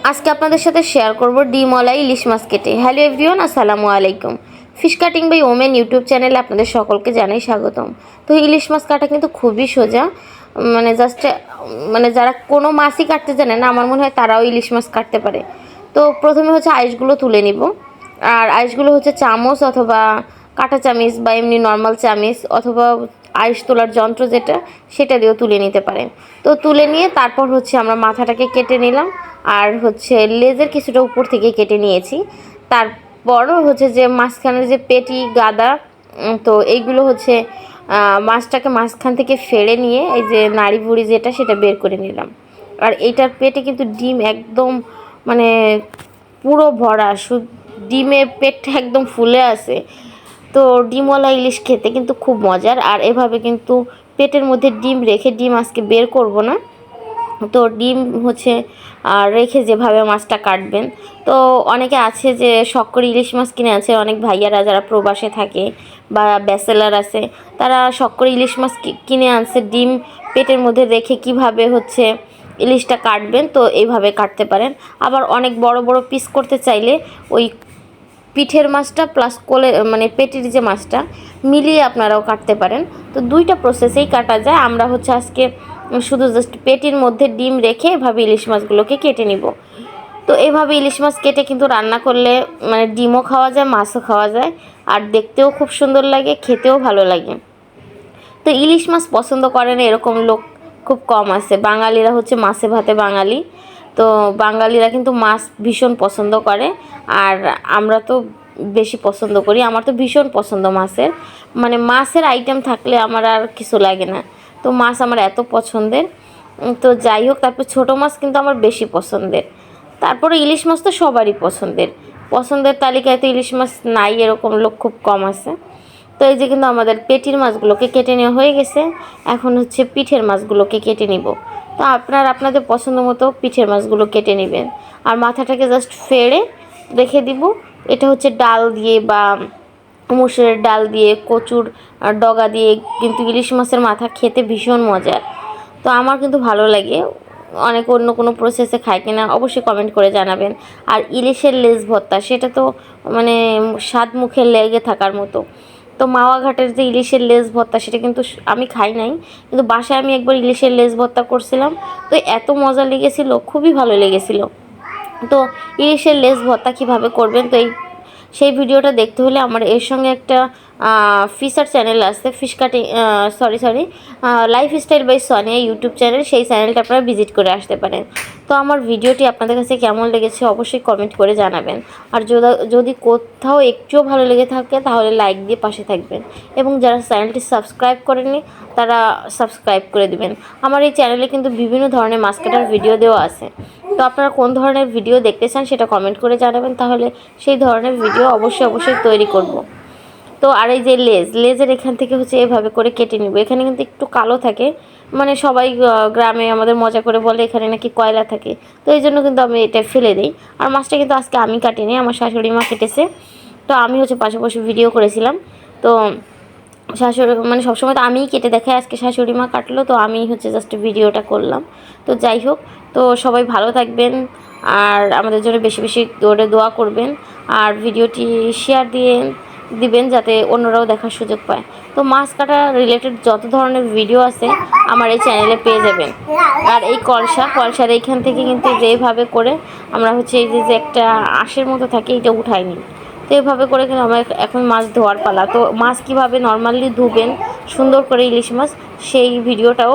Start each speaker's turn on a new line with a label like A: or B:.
A: আজকে আপনাদের সাথে শেয়ার করব ডিমওয়ালা ইলিশ মাছ কেটে। হ্যালো এভরিওয়ান, আসসালামু আলাইকুম। Fish cutting by women YouTube চ্যানেলে আপনাদের সকলকে জানাই স্বাগতম। তো ইলিশ মাছ কাটা কিন্তু খুবই সোজা, যারা কোনো মাছই কাটতে জানে না আমার মনে হয় তারাও ইলিশ মাছ কাটতে পারে। তো প্রথমে হচ্ছে আইসগুলো তুলে নিব, আর আইসগুলো হচ্ছে চামচ অথবা কাঁটা চামিচ বা এমনি নর্মাল চামিচ অথবা আইস তোলার যন্ত্র যেটা সেটা দিয়েও তুলে নিতে পারেন। তো তুলে নিয়ে তারপর হচ্ছে আমরা মাথাটাকে কেটে নিলাম, আর হচ্ছে লেজের কিছুটা উপর থেকে কেটে নিয়েছি। তারপরও হচ্ছে যে মাঝখানের যে পেটি গাদা, তো এইগুলো হচ্ছে মাছটাকে মাঝখান থেকে ফেড়ে নিয়ে এই যে নাড়ি ভুড়ি যেটা সেটা বের করে নিলাম। আর এইটার পেটে কিন্তু ডিম একদম মানে পুরো ভরা, ডিমে পেটটা একদম ফুলে আছে। তো ডিমওয়ালা ইলিশ খেতে কিন্তু খুব মজার, আর এভাবে কিন্তু পেটের মধ্যে ডিম রেখে, ডিম আজকে বের করব না, তো ডিম হচ্ছে রেখে যেভাবে মাছটা কাটবেন। তো অনেকে আছে যে শখ করে ইলিশ মাছ কিনে আছে, অনেক ভাইয়ারা যারা প্রবাসে থাকে বা ব্যাচেলার আছে তারা শখ করে ইলিশ মাছ কিনে আনছে, ডিম পেটের মধ্যে রেখে কিভাবে হচ্ছে ইলিশটা কাটবেন তো এইভাবে কাটতে পারেন। আবার অনেক বড় বড় পিস করতে চাইলে ওই পিঠের মাছটা প্লাস কোলে মানে পেটির যে মাছটা মিলিয়ে আপনারাও কাটতে পারেন। তো দুইটা প্রসেসেই কাটা যায়। আমরা হচ্ছে আজকে শুধু জাস্ট পেটির মধ্যে ডিম রেখে এভাবে ইলিশ মাছগুলোকে কেটে নিব। তো এভাবে ইলিশ মাছ কেটে কিন্তু রান্না করলে মানে ডিমও খাওয়া যায়, মাছও খাওয়া যায়, আর দেখতেও খুব সুন্দর লাগে, খেতেও ভালো লাগে। তো ইলিশ মাছ পছন্দ করে না এরকম লোক খুব কম আছে। বাঙালিরা হচ্ছে মাছে ভাতে বাঙালি, তো বাঙালিরা কিন্তু মাছ ভীষণ পছন্দ করে, আর আমরা তো বেশি পছন্দ করি। আমার তো ভীষণ পছন্দ মাছের, মানে মাছের আইটেম থাকলে আমার আর কিছু লাগে না। তো মাছ আমার এত পছন্দের। তো যাই হোক, তারপর ছোটো মাছ কিন্তু আমার বেশি পছন্দের। তারপরে ইলিশ মাছ তো সবারই পছন্দের তালিকায় তো ইলিশ মাছ নাই এরকম লোক খুব কম আছে। তো এই যে কিন্তু আমাদের পেটির মাছগুলোকে কেটে নেওয়া হয়ে গেছে। এখন হচ্ছে পিঠের মাছগুলোকে কেটে নিব। তো আপনাদের পছন্দ মতো পিঠের মাছগুলো কেটে নেবেন, আর মাথাটাকে জাস্ট ফেড়ে রেখে দিব। এটা হচ্ছে ডাল দিয়ে বা মুসুরের ডাল দিয়ে, কচুর ডগা দিয়ে কিন্তু ইলিশ মাছের মাথা খেতে ভীষণ মজার। তো আমার কিন্তু ভালো লাগে। অনেক অন্য কোনো প্রসেসে খায় কিনা অবশ্যই কমেন্ট করে জানাবেন। আর ইলিশের লেজ ভর্তা সেটা তো মানে স্বাদ মুখে লেগে থাকার মতো। তো মাওয়া ঘাটের যে ইলিশের লেজ ভর্তা সেটা কিন্তু আমি খাই নাই, কিন্তু বাসায় আমি একবার ইলিশের লেজ ভর্তা করছিলাম, তো এত মজা লেগেছিলো, খুবই ভালো লেগেছিলো। তো ইলিশের লেজ ভর্তা কীভাবে করবেন, তো সেই ভিডিওটা দেখতে হলে আমার এর সঙ্গে একটা ফিশার চ্যানেল আছে, fish cutting lifestyle by Sonia YouTube channel, সেই চ্যানেলটা আপনারা ভিজিট করে আসতে পারেন। তো আমার ভিডিওটি আপনাদের কাছে কেমন লেগেছে অবশ্যই কমেন্ট করে জানাবেন। আর যদি কোথাও একটুও ভালো লেগে থাকে তাহলে লাইক দিয়ে পাশে থাকবেন, এবং যারা চ্যানেলটি সাবস্ক্রাইব করেননি তারা সাবস্ক্রাইব করে দিবেন। আমার এই চ্যানেলে কিন্তু বিভিন্ন ধরনের মাছ কাটার ভিডিও দেওয়া আছে। তো আপনারা কোন ধরনের ভিডিও দেখতে চান সেটা কমেন্ট করে জানাবেন, তাহলে সেই ধরনের ভিডিও অবশ্যই তৈরি করব। তো আর এই যে লেজের এখান থেকে হচ্ছে এভাবে করে কেটে নিব। এখানে কিন্তু একটু কালো থাকে, মানে সবাই গ্রামে আমাদের মজা করে বলে এখানে নাকি কয়লা থাকে, তো এই জন্য কিন্তু আমি এটা ফেলে দিই। আর মাছটা কিন্তু আজকে আমি কাটিনি, আমার শাশুড়ি মা কেটেছে। তো আমি হচ্ছে পাশাপাশি ভিডিও করেছিলাম। তো শাশুড়ি মানে সবসময় তো আমিই কেটে দেখাই, আজকে শাশুড়ি মা কাটলো, তো আমি হচ্ছে জাস্ট ভিডিওটা করলাম। তো যাই হোক, তো সবাই ভালো থাকবেন, আর আমাদের জন্য বেশি বেশি করে দোয়া করবেন, আর ভিডিওটি শেয়ার দিবেন যাতে অন্যরাও দেখার সুযোগ পায়। তো মাছ কাটা রিলেটেড যত ধরনের ভিডিও আছে আমার এই চ্যানেলে পেয়ে যাবেন। আর এই কলসার এইখান থেকে কিন্তু যেভাবে করে আমরা হচ্ছে এই যে একটা আঁশের মতো থাকে এটা উঠাই নিই। তো এভাবে করে কিন্তু আমার এখন মাছ ধোয়ার পালা। তো মাছ কীভাবে নর্মালি ধুবেন সুন্দর করে ইলিশ মাছ সেই ভিডিওটাও